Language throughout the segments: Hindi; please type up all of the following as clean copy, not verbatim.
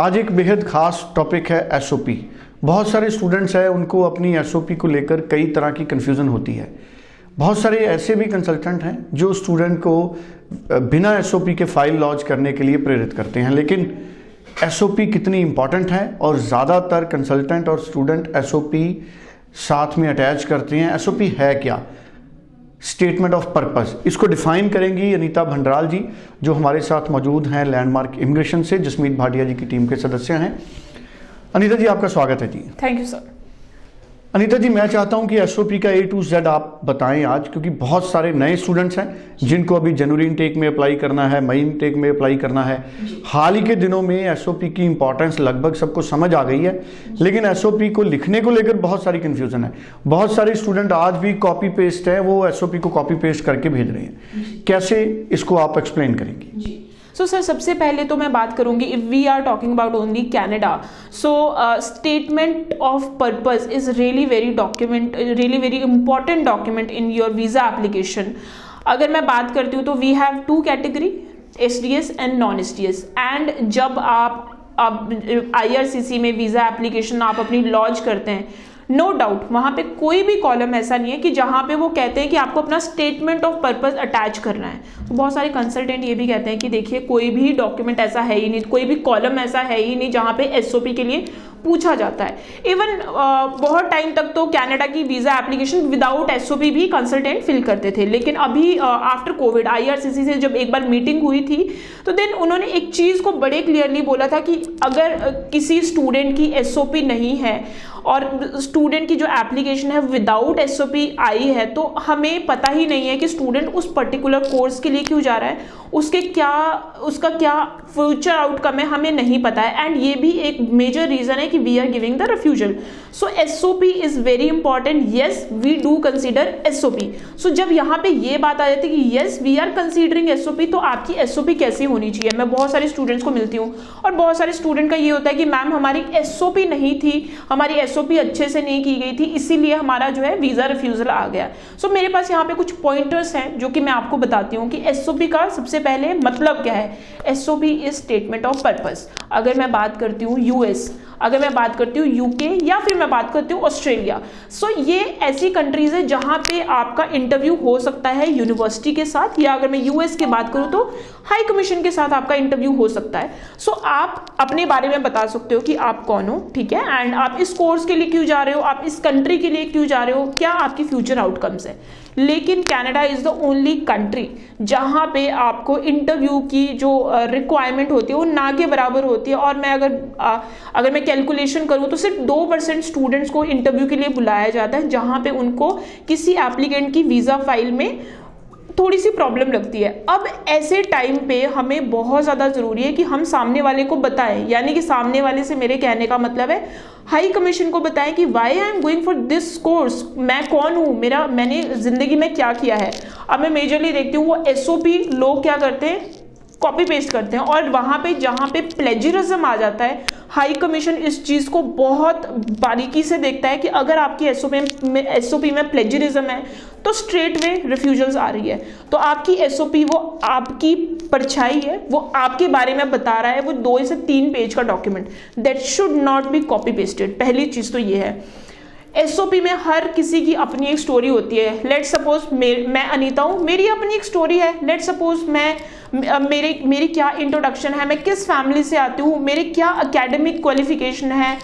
आज एक बेहद खास टॉपिक है एसओपी। बहुत सारे स्टूडेंट्स हैं, उनको अपनी एसओपी को लेकर कई तरह की कन्फ्यूज़न होती है। बहुत सारे ऐसे भी कंसल्टेंट हैं जो स्टूडेंट को बिना एसओपी के फाइल लॉन्च करने के लिए प्रेरित करते हैं, लेकिन एसओपी कितनी इंपॉर्टेंट है और ज़्यादातर कंसल्टेंट और स्टूडेंट एसओपी साथ में अटैच करते हैं। एसओपी है क्या? स्टेटमेंट ऑफ पर्पस, इसको डिफाइन करेंगी अनीता भंडराल जी, जो हमारे साथ मौजूद हैं लैंडमार्क इमिग्रेशन से, जसमीत भाटिया जी की टीम के सदस्य हैं। अनीता जी, आपका स्वागत है जी। Thank you sir. Anita ji, मैं चाहता हूं कि एसओपी का A to Z आप बताएं आज, क्योंकि बहुत सारे नए स्टूडेंट्स हैं जिनको अभी जनवरी इनटेक में अप्लाई करना है, मई इनटेक में अप्लाई करना है। हाल ही के दिनों में एसओपी की इंपॉर्टेंस लगभग सबको समझ आ गई है, लेकिन एसओपी को लिखने को लेकर बहुत सारी कन्फ्यूजन है। बहुत सारे स्टूडेंट आज भी कॉपी पेस्ट है, वो एसओपी को कॉपी पेस्ट करके भेज रहे हैं। कैसे इसको आप एक्सप्लेन करेंगे? सो सर, सबसे पहले तो मैं बात करूंगी, if we are talking about only Canada, so statement of purpose is really very important document in your visa application. अगर मैं बात करती हूँ तो we have two category, SDS and non SDS. And जब आप IRCC में वीजा एप्लीकेशन आप अपनी लॉन्च करते हैं, नो डाउट वहाँ पे कोई भी कॉलम ऐसा नहीं है कि जहाँ पे वो कहते हैं कि आपको अपना स्टेटमेंट ऑफ पर्पस अटैच करना है। तो बहुत सारे कंसल्टेंट ये भी कहते हैं कि देखिए, कोई भी डॉक्यूमेंट ऐसा है ही नहीं, कोई भी कॉलम ऐसा है ही नहीं जहाँ पे एसओपी के लिए पूछा जाता है। इवन बहुत टाइम तक तो कनाडा की वीजा एप्लीकेशन विदाउट एसओपी भी कंसल्टेंट फिल करते थे, लेकिन अभी आफ्टर कोविड IRCC से जब एक बार मीटिंग हुई थी तो देन उन्होंने एक चीज़ को बड़े क्लियरली बोला था कि अगर किसी स्टूडेंट की एसओपी नहीं है और स्टूडेंट की जो एप्लीकेशन है विदाउट एसओपी आई है, तो हमें पता ही नहीं है कि स्टूडेंट उस पर्टिकुलर कोर्स के लिए क्यों जा रहा है, उसका क्या फ्यूचर आउटकम है, हमें नहीं पता है। एंड ये भी एक मेजर रीजन है कि we are giving the refusal. So SOP is very important. Yes, we do consider SOP. So जब यहाँ पे ये बात आ जाती है कि yes we are considering SOP, तो आपकी एसओपी कैसी होनी चाहिए? मैं बहुत सारे स्टूडेंट्स को मिलती हूँ और बहुत सारे स्टूडेंट का ये होता है कि मैम हमारी एसओपी नहीं थी, हमारी एसओपी अच्छे से नहीं की गई थी, इसीलिए हमारा जो है वीजा रिफ्यूजल आ गया। सो मेरे पास यहाँ पे कुछ पॉइंटर्स हैं जो कि मैं आपको बताती हूँ कि एसओपी का सबसे पहले मतलब क्या है। SOP is statement of purpose. अगर मैं बात करती हूँ यूएस, अगर मैं बात करती हूँ यूके, या फिर मैं बात करती हूँ ऑस्ट्रेलिया, सो ये ऐसी कंट्रीज है जहाँ पे आपका इंटरव्यू हो सकता है यूनिवर्सिटी के साथ, या अगर मैं यूएस की बात करूँ तो हाई कमीशन के साथ आपका इंटरव्यू हो सकता है। सो आप अपने बारे में बता सकते हो कि आप कौन हो, ठीक है, एंड आप इस कोर्स के लिए क्यों जा रहे हो, आप इस कंट्री के लिए क्यों जा रहे हो, क्या आपकी फ्यूचर आउटकम्स है। लेकिन Canada is the only country जहाँ पे आपको इंटरव्यू की जो रिक्वायरमेंट होती है वो ना के बराबर होती है। और मैं अगर मैं कैलकुलेशन करूँ तो सिर्फ 2% स्टूडेंट्स को इंटरव्यू के लिए बुलाया जाता है, जहाँ पे उनको किसी एप्लीकेंट की वीज़ा फाइल में थोड़ी सी प्रॉब्लम लगती है। अब ऐसे टाइम पे हमें बहुत ज़्यादा ज़रूरी है कि हम सामने वाले को बताएं, यानी कि सामने वाले से मेरे कहने का मतलब है हाई कमीशन को बताएं कि why I am going for this course, मैं कौन हूँ, मैंने ज़िंदगी में क्या किया है। अब मैं मेजरली देखती हूँ वो एसओपी लोग क्या करते हैं, कॉपी पेस्ट करते हैं, और वहाँ पे जहाँ पे प्लेजरिज्म आ जाता है, हाई कमीशन इस चीज़ को बहुत बारीकी से देखता है कि अगर आपकी एसओपी में प्लेजरिज्म है तो स्ट्रेट वे रिफ्यूजल्स आ रही है। तो आपकी एसओपी वो आपकी परछाई है, वो आपके बारे में बता रहा है, वो 2 से 3 पेज का document, that should not be copy pasted. पहली चीज़ तो ये है। एसओपी में हर किसी की अपनी एक स्टोरी होती है। लेट सपोज मैं अनीता हूँ, मेरी अपनी एक स्टोरी है। लेट सपोज मेरी क्या इंट्रोडक्शन है, मैं किस फैमिली से आती हूँ, मेरे क्या एकेडमिक क्वालिफिकेशन है,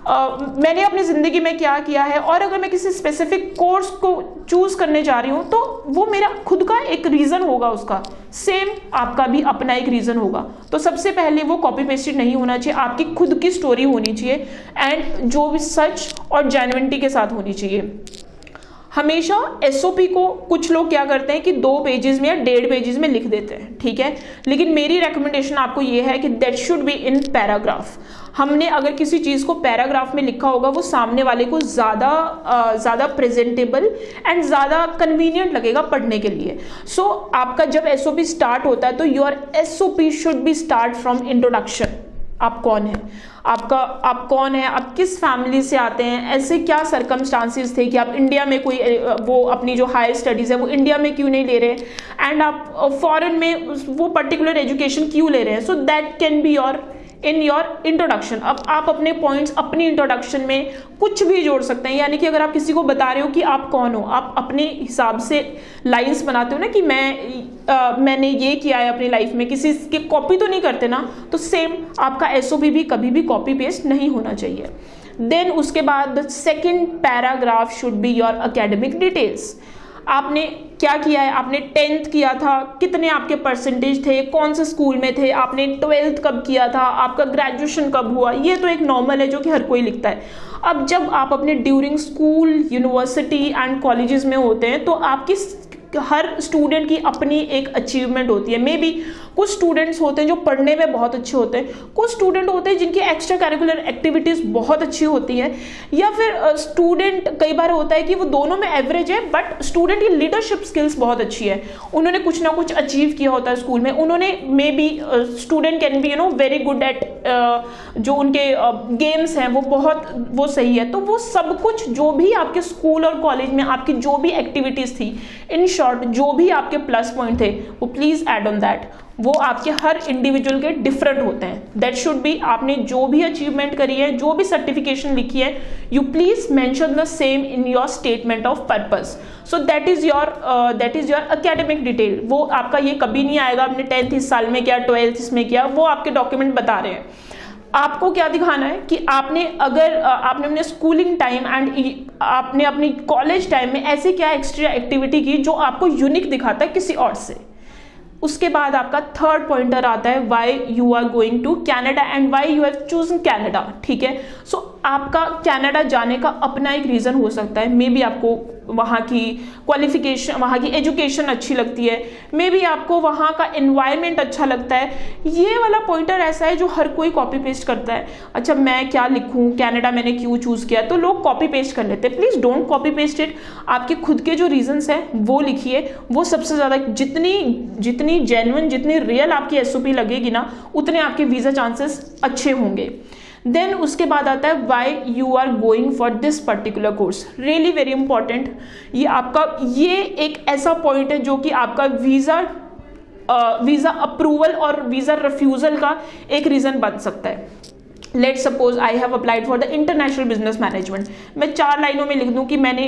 मैंने अपनी ज़िंदगी में क्या किया है, और अगर मैं किसी स्पेसिफिक कोर्स को चूज़ करने जा रही हूँ तो वो मेरा खुद का एक रीज़न होगा, उसका सेम आपका भी अपना एक रीज़न होगा। तो सबसे पहले वो कॉपी पेस्टेड नहीं होना चाहिए, आपकी खुद की स्टोरी होनी चाहिए, एंड जो भी सच और जेन्युइनिटी के साथ होनी चाहिए। हमेशा एसओपी को कुछ लोग क्या करते हैं कि 2 पेजेस में या 1.5 पेजेस में लिख देते हैं, ठीक है, लेकिन मेरी रेकमेंडेशन आपको ये है कि that should be in paragraph. हमने अगर किसी चीज़ को पैराग्राफ में लिखा होगा वो सामने वाले को ज़्यादा प्रेजेंटेबल एंड ज़्यादा कन्वीनियंट लगेगा पढ़ने के लिए। सो आपका जब एसओपी स्टार्ट होता है तो your SOP should be start from introduction. आप कौन हैं, आप कौन हैं, आप किस फैमिली से आते हैं, ऐसे क्या सर्कमस्टांसिस थे कि आप इंडिया में कोई वो अपनी जो हायर स्टडीज़ है वो इंडिया में क्यों नहीं ले रहे, एंड आप फॉरेन में वो पर्टिकुलर एजुकेशन क्यों ले रहे हैं। So that can be your in your introduction. अब आप अपने पॉइंट्स अपनी इंट्रोडक्शन में कुछ भी जोड़ सकते हैं, यानी कि अगर आप किसी को बता रहे हो कि आप कौन हो, आप अपने हिसाब से लाइंस बनाते हो ना कि मैंने ये किया है अपनी लाइफ में, किसी की कॉपी तो नहीं करते ना, तो सेम आपका एसओपी भी कभी भी कॉपी पेस्ट नहीं होना चाहिए। देन उसके बाद second paragraph should be your academic details. आपने क्या किया है, आपने 10th किया था, कितने आपके परसेंटेज थे, कौन से स्कूल में थे, आपने 12th कब किया था, आपका ग्रेजुएशन कब हुआ, ये तो एक नॉर्मल है जो कि हर कोई लिखता है। अब जब आप अपने during school, university and colleges में होते हैं तो आपकी हर स्टूडेंट की अपनी एक अचीवमेंट होती है। मे बी कुछ स्टूडेंट्स होते हैं जो पढ़ने में बहुत अच्छे होते हैं, कुछ स्टूडेंट होते हैं जिनकी एक्स्ट्रा करिकुलर एक्टिविटीज़ बहुत अच्छी होती है, या फिर स्टूडेंट कई बार होता है कि वो दोनों में एवरेज है बट स्टूडेंट की लीडरशिप स्किल्स बहुत अच्छी है, उन्होंने कुछ ना कुछ अचीव किया होता है स्कूल में, उन्होंने may be student can be very good at जो उनके गेम्स हैं वो सही है। तो वो सब कुछ जो भी आपके स्कूल और कॉलेज में आपकी जो भी एक्टिविटीज़ थी, इन शॉर्ट जो भी आपके प्लस पॉइंट थे, वो प्लीज ऐड ऑन दैट। वो आपके हर इंडिविजुअल के डिफरेंट होते हैं। दैट शुड बी, आपने जो भी अचीवमेंट करी है, जो भी सर्टिफिकेशन लिखी है, you please mention the same in your statement of purpose. So that is your academic detail. वो आपका ये कभी नहीं आएगा आपने 10th इस साल में किया, 12th इसमें किया, वो आपके डॉक्यूमेंट बता रहे हैं। आपको क्या दिखाना है कि आपने अपने स्कूलिंग टाइम एंड आपने अपनी कॉलेज टाइम में ऐसे क्या एक्स्ट्रा एक्टिविटी की जो आपको यूनिक दिखाता है किसी और से। उसके बाद आपका थर्ड पॉइंटर आता है why you are going to Canada and why you have chosen Canada. ठीक है, सो आपका कनाडा जाने का अपना एक रीज़न हो सकता है। मे बी आपको वहाँ की क्वालिफिकेशन, वहाँ की एजुकेशन अच्छी लगती है, मे बी आपको वहाँ का एनवायरनमेंट अच्छा लगता है। ये वाला पॉइंटर ऐसा है जो हर कोई कॉपी पेस्ट करता है। अच्छा, मैं क्या लिखूँ, कनाडा मैंने क्यों चूज़ किया, तो लोग कॉपी पेस्ट कर लेते हैं। Please don't copy paste it. आपके खुद के जो रीजंस हैं वो लिखिए। वो सबसे ज़्यादा जितनी जेन्युइन, जितनी रियल आपकी एसओपी लगेगी ना, उतने आपके वीज़ा चांसेस अच्छे होंगे। देन उसके बाद आता है why you are going for this particular course. Really very important. ये एक ऐसा पॉइंट है जो कि आपका वीज़ा अप्रूवल और वीज़ा रिफ्यूज़ल का एक रीज़न बन सकता है। Let's suppose I have applied for the international business management. मैं 4 लाइनों में लिख दूं कि मैंने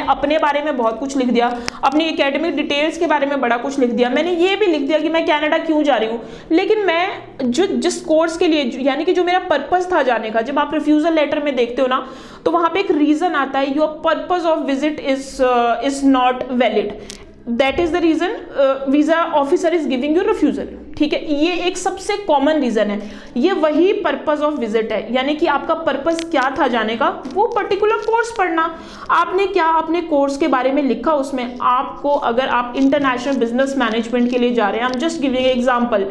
अपने बारे में बहुत कुछ लिख दिया, अपनी एकेडमिक डिटेल्स के बारे में बड़ा कुछ लिख दिया, मैंने ये भी लिख दिया कि मैं कनाडा क्यों जा रही हूँ, लेकिन मैं जिस कोर्स के लिए, यानी कि जो मेरा पर्पस था जाने का, जब आप रिफ्यूजल लेटर में देखते हो ना, तो वहाँ पे एक रीज़न आता है, your purpose of visit is not valid, that is the reason visa officer is giving you refusal. ठीक है, ये एक सबसे कॉमन रीजन है। ये वही पर्पस ऑफ विजिट है, यानी कि आपका पर्पस क्या था जाने का, वो पर्टिकुलर कोर्स पढ़ना। आपने क्या अपने कोर्स के बारे में लिखा उसमें। आपको, अगर आप इंटरनेशनल बिजनेस मैनेजमेंट के लिए जा रहे हैं, I am just giving example,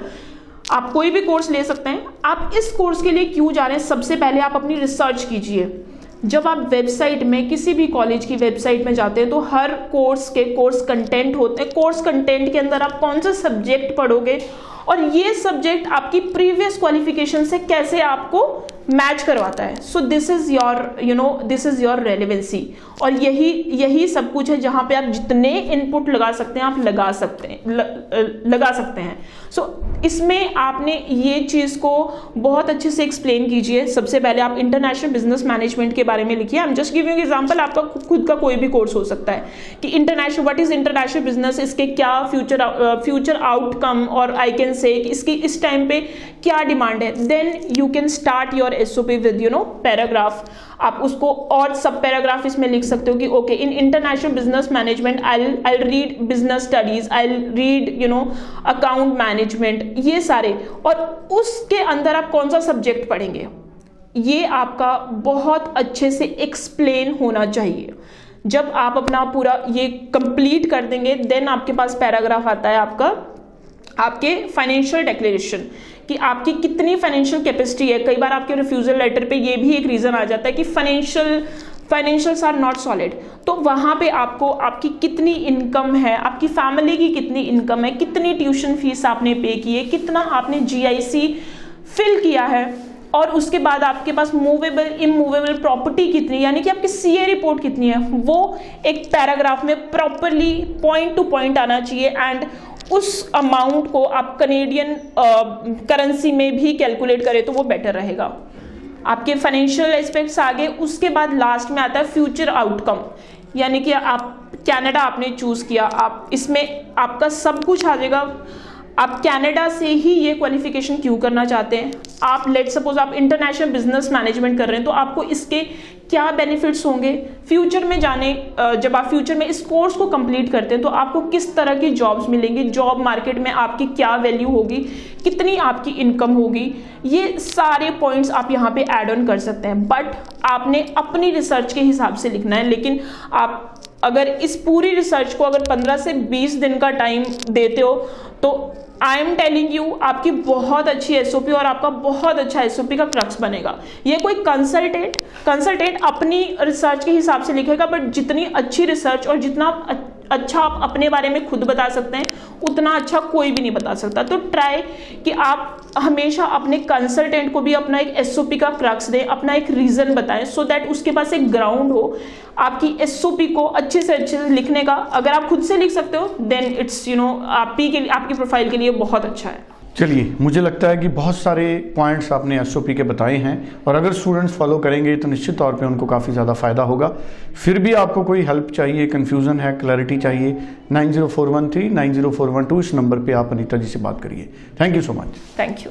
आप कोई भी कोर्स ले सकते हैं। आप इस कोर्स के लिए क्यों जा रहे हैं, सबसे पहले आप अपनी रिसर्च कीजिए। जब आप वेबसाइट में, किसी भी कॉलेज की वेबसाइट में जाते हैं, तो हर कोर्स के कोर्स कंटेंट होते हैं। कोर्स कंटेंट के अंदर आप कौन सा सब्जेक्ट पढ़ोगे और ये सब्जेक्ट आपकी प्रीवियस क्वालिफिकेशन से कैसे आपको मैच करवाता है। So this is your relevancy. और यही सब कुछ है जहां पे आप जितने इनपुट लगा सकते हैं आप लगा सकते हैं। सो इसमें आपने ये चीज़ को बहुत अच्छे से एक्सप्लेन कीजिए। सबसे पहले आप इंटरनेशनल बिजनेस मैनेजमेंट के बारे में लिखिए। I am just giving example, आपका खुद का कोई भी कोर्स हो सकता है कि international, what is international business, इसके क्या फ्यूचर आउटकम, और आई कैन से इसकी इस टाइम पे क्या डिमांड है। Then you can start your SOP with paragraph. आप उसको और सब पैराग्राफ इसमें लिख सकते हो कि okay, in international business management I read business studies, I read account management, ये सारे। और उसके अंदर आप कौन सा सब्जेक्ट पढ़ेंगे, ये आपका बहुत अच्छे से एक्सप्लेन होना चाहिए। जब आप अपना पूरा ये कंप्लीट कर देंगे, देन आपके पास पैराग्राफ आता है आपके फाइनेंशियल डिक्लेरेशन, कि आपकी कितनी फाइनेंशियल कैपेसिटी है। कई बार आपके रिफ्यूजल लेटर पे ये भी एक रीज़न आ जाता है कि फाइनेंशियल्स आर नॉट सॉलिड। तो वहाँ पे आपको आपकी कितनी इनकम है, आपकी फैमिली की कितनी इनकम है, कितनी ट्यूशन फीस आपने पे की है, कितना आपने GIC फिल किया है, और उसके बाद आपके पास मूवेबल इमूवेबल प्रॉपर्टी कितनी, यानी कि आपकी CA रिपोर्ट कितनी है, वो एक पैराग्राफ में प्रॉपरली पॉइंट टू पॉइंट आना चाहिए। एंड उस अमाउंट को आप कनेडियन करेंसी में भी कैलकुलेट करें तो वो बेटर रहेगा। आपके फाइनेंशियल एस्पेक्ट्स आगे, उसके बाद लास्ट में आता है फ्यूचर आउटकम, यानी कि आप कनाडा आपने चूज किया, आप इसमें आपका सब कुछ आ जाएगा। आप कनाडा से ही ये क्वालिफिकेशन क्यों करना चाहते हैं, आप लेट सपोज आप इंटरनेशनल बिजनेस मैनेजमेंट कर रहे हैं तो आपको इसके क्या बेनिफिट्स होंगे फ्यूचर में जाने, जब आप फ्यूचर में इस कोर्स को कंप्लीट करते हैं तो आपको किस तरह की जॉब्स मिलेंगी, जॉब मार्केट में आपकी क्या वैल्यू होगी, कितनी आपकी इनकम होगी, ये सारे पॉइंट्स आप यहाँ पे ऐड ऑन कर सकते हैं। बट आपने अपनी रिसर्च के हिसाब से लिखना है। लेकिन आप अगर इस पूरी रिसर्च को अगर 15 से 20 दिन का टाइम देते हो तो आई एम टेलिंग यू आपकी बहुत अच्छी एसओपी और आपका बहुत अच्छा एसओपी का क्रक्स बनेगा। ये कोई कंसल्टेंट अपनी रिसर्च के हिसाब से लिखेगा, बट जितनी अच्छी रिसर्च और जितना अच्छा आप अपने बारे में खुद बता सकते हैं उतना अच्छा कोई भी नहीं बता सकता। तो ट्राई कि आप हमेशा अपने कंसल्टेंट को भी अपना एक एसओपी का क्रक्स दें, अपना एक रीजन बताएं, सो दैट उसके पास एक ग्राउंड हो आपकी एसओपी को अच्छे से लिखने का। अगर आप खुद से लिख सकते हो देन इट्स आपकी प्रोफाइल के लिए बहुत अच्छा है। चलिए, मुझे लगता है कि बहुत सारे पॉइंट्स आपने एसओपी के बताए हैं और अगर स्टूडेंट्स फॉलो करेंगे तो निश्चित तौर पे उनको काफ़ी ज़्यादा फ़ायदा होगा। फिर भी आपको कोई हेल्प चाहिए, कन्फ्यूज़न है, क्लैरिटी चाहिए, 90413 90412 इस नंबर पे आप अनीता जी से बात करिए। Thank you so much. Thank you.